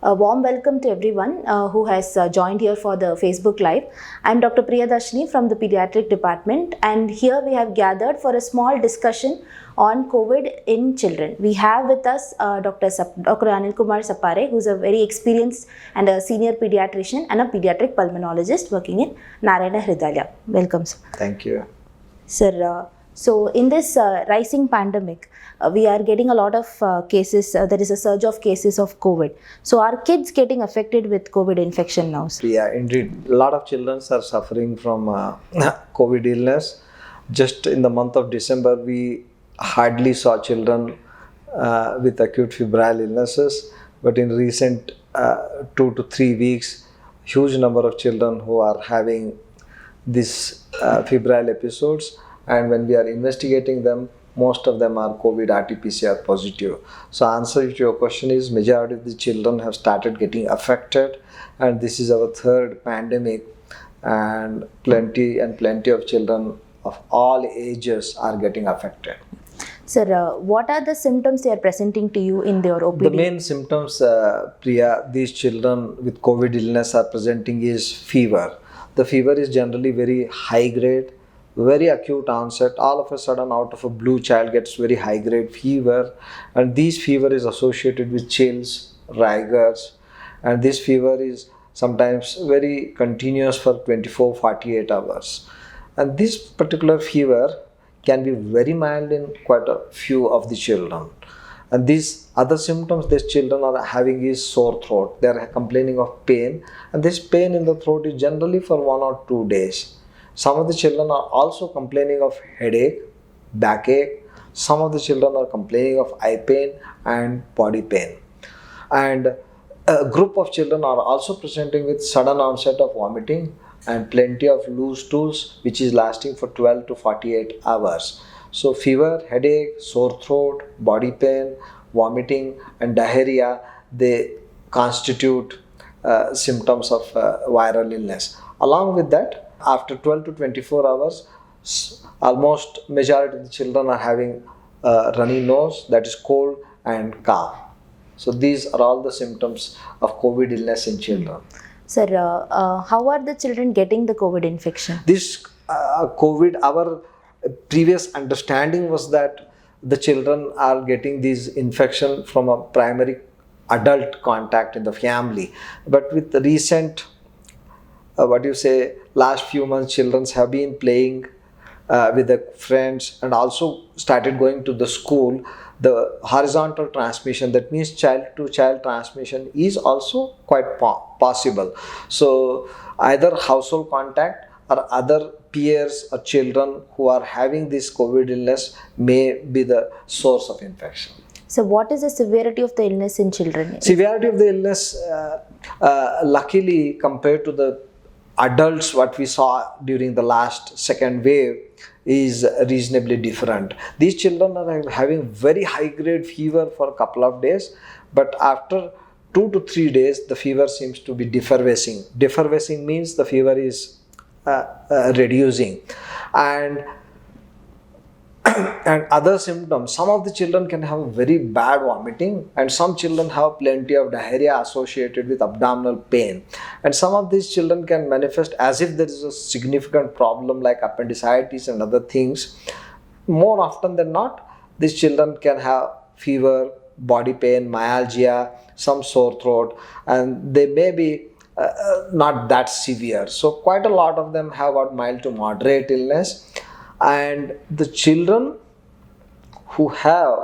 A warm welcome to everyone who has joined here for the Facebook Live. I'm Dr. Priyadarshini from the Pediatric Department, and here we have gathered for a small discussion on COVID in children. We have with us Dr. Anil Kumar Sapare, who's a very experienced and a senior pediatrician and a pediatric pulmonologist working in Narayana Health City. Welcome, sir. Thank you. Sir, so in this rising pandemic, we are getting a lot of cases, there is a surge of cases of COVID. So are kids getting affected with COVID infection now? Yeah, indeed. A lot of children are suffering from COVID illness. Just in the month of December, we hardly saw children with acute febrile illnesses. But in recent 2 to 3 weeks, huge number of children who are having these febrile episodes. And when we are investigating them, most of them are COVID RT-PCR positive. So answer to your question is majority of the children have started getting affected, and this is our third pandemic, and plenty of children of all ages are getting affected. Sir, what are the symptoms they are presenting to you in their OPD? The main symptoms, Priya, these children with COVID illness are presenting is fever. The fever is generally very high grade, very acute onset. All of a sudden, out of a blue, child gets very high grade fever, and this fever is associated with chills, rigors, and this fever is sometimes very continuous for 24-48 hours. And this particular fever can be very mild in quite a few of the children. And these other symptoms these children are having is sore throat. They are complaining of pain, and this pain in the throat is generally for 1 or 2 days. Some of the children are also complaining of headache, backache. Some of the children are complaining of eye pain and body pain. And a group of children are also presenting with sudden onset of vomiting and plenty of loose stools, which is lasting for 12 to 48 hours. So fever, headache, sore throat, body pain, vomiting and diarrhea, they constitute symptoms of viral illness. Along with that, after 12 to 24 hours, almost majority of the children are having runny nose, that is cold, and cough. So these are all the symptoms of COVID illness in children. Sir, how are the children getting the COVID infection? This COVID, our previous understanding was that the children are getting this infection from a primary adult contact in the family. But with the recent last few months, children have been playing with their friends and also started going to the school. The horizontal transmission, that means child to child transmission, is also quite possible. So either household contact or other peers or children who are having this COVID illness may be the source of infection. So what is the severity of the illness in children? Severity of the illness, luckily compared to the adults, what we saw during the last second wave, is reasonably different. These children are having very high grade fever for a couple of days, but after 2 to 3 days, the fever seems to be defervescing. Defervescing means the fever is reducing. And other symptoms, some of the children can have very bad vomiting, and some children have plenty of diarrhea associated with abdominal pain. And some of these children can manifest as if there is a significant problem like appendicitis and other things. More often than not, these children can have fever, body pain, myalgia, some sore throat, and they may be not that severe. So quite a lot of them have got mild to moderate illness. And the children who have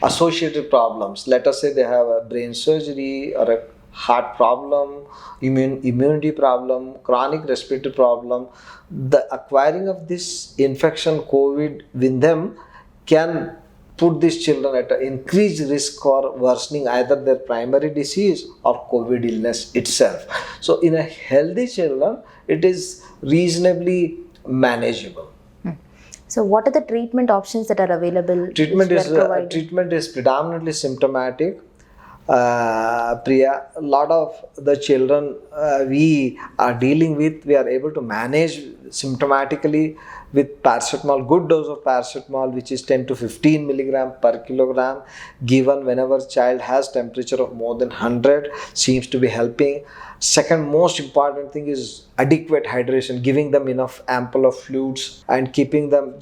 associated problems, let us say they have a brain surgery or a heart problem, immunity problem, chronic respiratory problem, the acquiring of this infection COVID with them can put these children at an increased risk or worsening either their primary disease or COVID illness itself. So in a healthy children, it is reasonably manageable. So what are the treatment options that are available? Treatment is predominantly symptomatic. Priya, a lot of the children we are dealing with, we are able to manage symptomatically with paracetamol, good dose of paracetamol, which is 10 to 15 milligram per kilogram, given whenever child has temperature of more than 100, seems to be helping. Second most important thing is adequate hydration, giving them enough ample of fluids and keeping them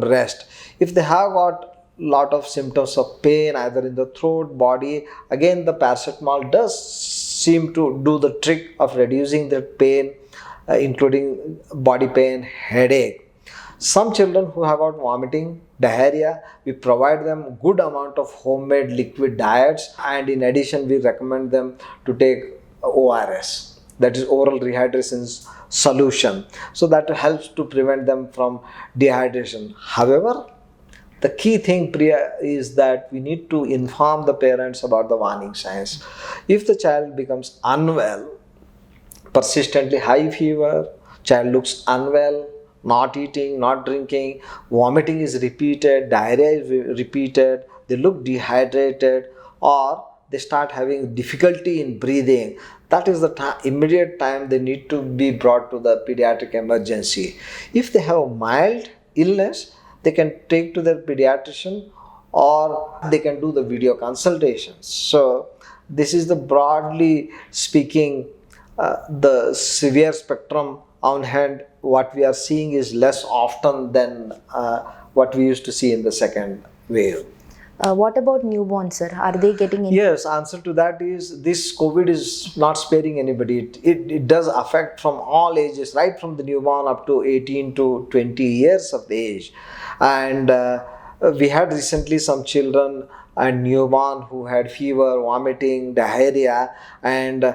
rest. If they have got lot of symptoms of pain either in the throat, body, again the paracetamol does seem to do the trick of reducing the pain, including body pain, headache. Some children who have got vomiting, diarrhea, we provide them good amount of homemade liquid diets, and in addition we recommend them to take ORS, that is oral rehydration solution, so that helps to prevent them from dehydration. However, the key thing, Priya, is that we need to inform the parents about the warning signs. If the child becomes unwell, persistently high fever, child looks unwell, not eating, not drinking, vomiting is repeated, diarrhea is repeated, they look dehydrated, or they start having difficulty in breathing, that is the immediate time they need to be brought to the pediatric emergency. If they have mild illness, they can take to their pediatrician, or they can do the video consultations. So this is the broadly speaking the severe spectrum. On hand, what we are seeing is less often than what we used to see in the second wave. What about newborns, sir? Are they getting any? Yes, answer to that is this COVID is not sparing anybody. It does affect from all ages, right from the newborn up to 18 to 20 years of age. And we had recently some children and newborn who had fever, vomiting, diarrhea, and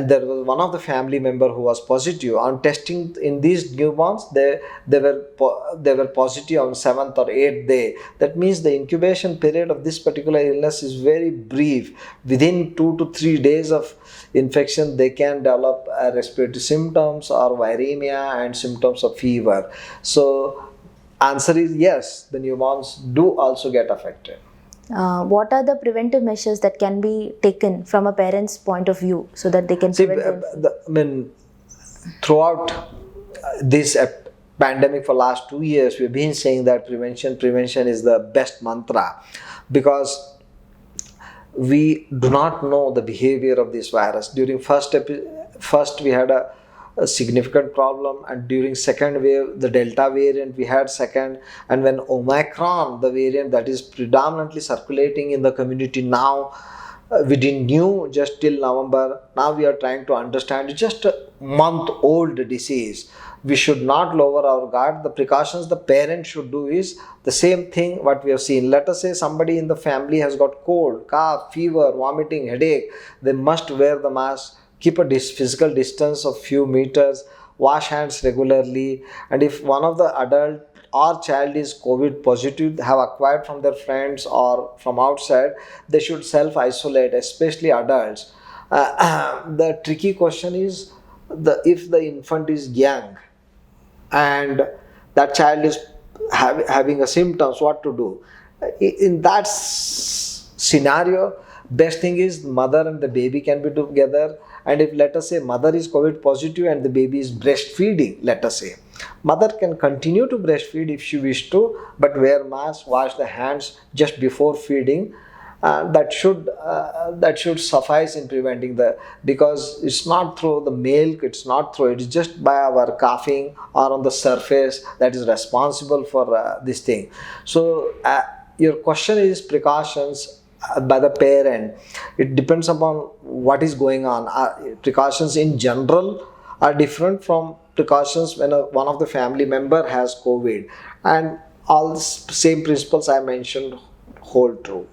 there was one of the family member who was positive on testing. In these newborns, they were positive on 7th or 8th day. That means the incubation period of this particular illness is very brief. Within 2 to 3 days of infection, they can develop respiratory symptoms or viremia and symptoms of fever. So answer is yes, the newborns do also get affected. What are the preventive measures that can be taken from a parent's point of view so that they can prevent throughout this pandemic for last 2 years, we've been saying that prevention is the best mantra, because we do not know the behavior of this virus. During first we had a significant problem, and during second wave, the Delta variant we had second, and when Omicron, the variant that is predominantly circulating in the community now, we didn't knew just till November. Now we are trying to understand. It's just a month-old disease. We should not lower our guard. The precautions the parent should do is the same thing what we have seen. Let us say somebody in the family has got cold, cough, fever, vomiting, headache. They must wear the mask, keep a physical distance of few meters, wash hands regularly, and if one of the adult or child is COVID positive, have acquired from their friends or from outside, they should self-isolate, especially adults. The tricky question is, if the infant is young and that child is having a symptoms, what to do? In that scenario, best thing is mother and the baby can be together. And if, let us say, mother is COVID positive and the baby is breastfeeding, let us say, mother can continue to breastfeed if she wish to, but wear mask, wash the hands just before feeding. That should suffice in preventing because it's not through the milk, it's not through, it's just by our coughing or on the surface that is responsible for this thing. So your question is precautions by the parent. It depends upon what is going on. Precautions in general are different from precautions when one of the family member has COVID, and all the same principles I mentioned hold true.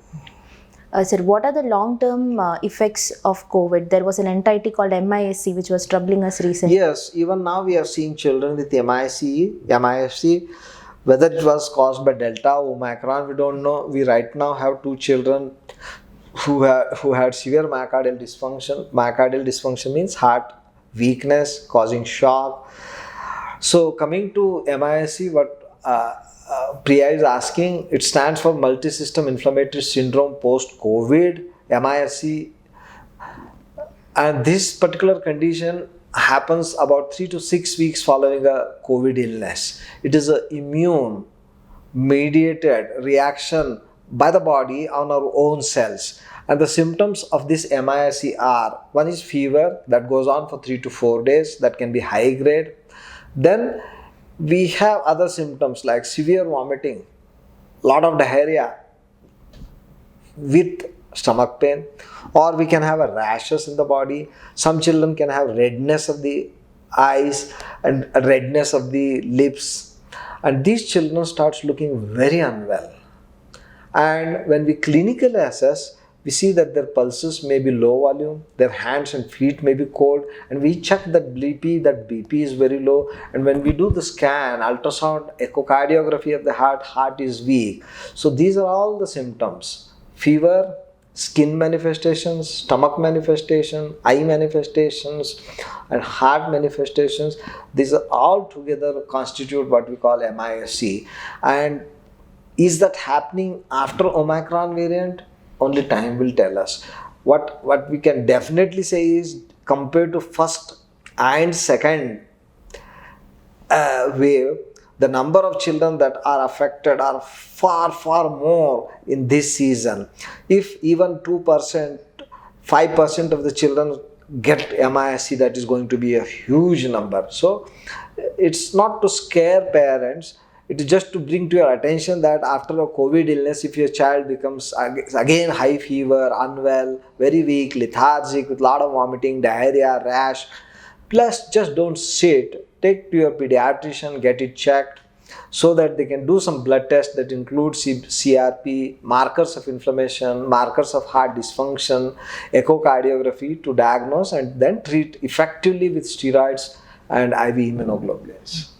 Sir, what are the long-term effects of COVID? There was an entity called MISC which was troubling us recently. Yes, even now we are seeing children with MISC. Whether it was caused by Delta or Omicron, we don't know. We right now have 2 children who had severe myocardial dysfunction. Myocardial dysfunction means heart weakness causing shock. So coming to MISC, what Priya is asking, it stands for multisystem inflammatory syndrome post-COVID MISC, and this particular condition happens about 3 to 6 weeks following a COVID illness. It is an immune mediated reaction by the body on our own cells. And the symptoms of this MISC are: one is fever that goes on for 3 to 4 days, that can be high grade. Then we have other symptoms like severe vomiting, lot of diarrhea with stomach pain, or we can have a rashes in the body. Some children can have redness of the eyes and redness of the lips, and these children starts looking very unwell. And when we clinically assess, we see that their pulses may be low volume, their hands and feet may be cold, and we check that BP is very low. And when we do the scan, ultrasound, echocardiography of the heart is weak. So these are all the symptoms: fever, skin manifestations, stomach manifestation, eye manifestations, and heart manifestations. These are all together constitute what we call MISC. And is that happening after Omicron variant? Only time will tell us. What we can definitely say is, compared to first and second wave, the number of children that are affected are far more in this season. If even 2%, 5% of the children get MISC, that is going to be a huge number. So it's not to scare parents, it is just to bring to your attention that after a COVID illness, if your child becomes again high fever, unwell, very weak, lethargic, with a lot of vomiting, diarrhea, rash, plus just don't sit, take to your pediatrician, get it checked, so that they can do some blood tests that include CRP, markers of inflammation, markers of heart dysfunction, echocardiography to diagnose and then treat effectively with steroids and IV immunoglobulins.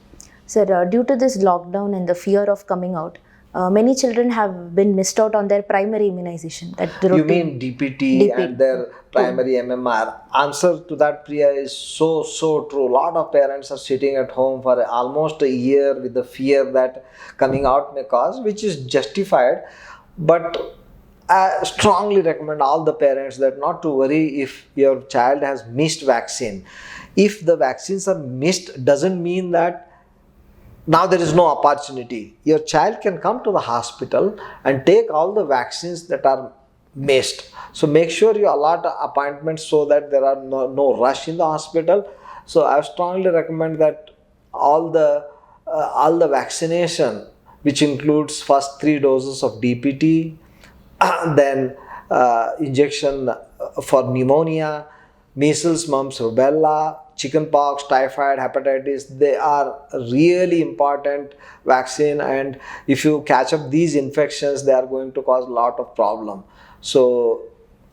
Sir, due to this lockdown and the fear of coming out, many children have been missed out on their primary immunization. You mean DPT and their primary MMR? Answer to that, Priya, is so true. A lot of parents are sitting at home for almost a year with the fear that coming out may cause, which is justified. But I strongly recommend all the parents that not to worry if your child has missed vaccine. If the vaccines are missed, doesn't mean that now there is no opportunity. Your child can come to the hospital and take all the vaccines that are missed. So make sure you allot appointments so that there are no rush in the hospital. So I strongly recommend that all the vaccination, which includes first 3 doses of DPT, then injection for pneumonia, measles, mumps, rubella, chickenpox, typhoid, hepatitis, they are really important vaccine, and if you catch up these infections, they are going to cause a lot of problem. So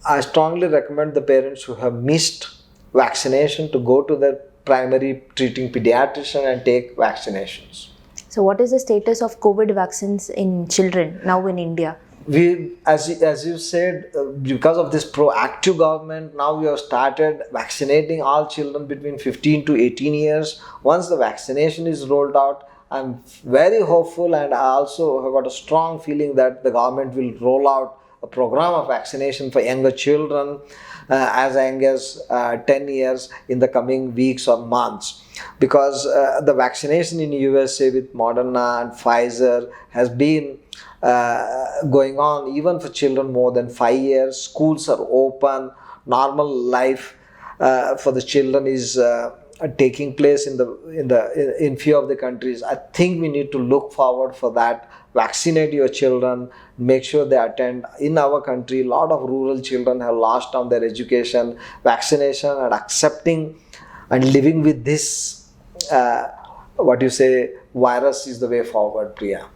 I strongly recommend the parents who have missed vaccination to go to their primary treating pediatrician and take vaccinations. So what is the status of COVID vaccines in children now in India? We, as you said, because of this proactive government, now we have started vaccinating all children between 15 to 18 years. Once the vaccination is rolled out, I'm very hopeful, and I also have got a strong feeling that the government will roll out a program of vaccination for younger children as young as 10 years in the coming weeks or months. Because the vaccination in USA with Moderna and Pfizer has been going on even for children more than 5 years. Schools are open, normal life for the children is taking place in few of the countries. I think we need to look forward for that. Vaccinate your children, make sure they attend. In our country, a lot of rural children have lost on their education. Vaccination and accepting and living with this virus is the way forward, Priya.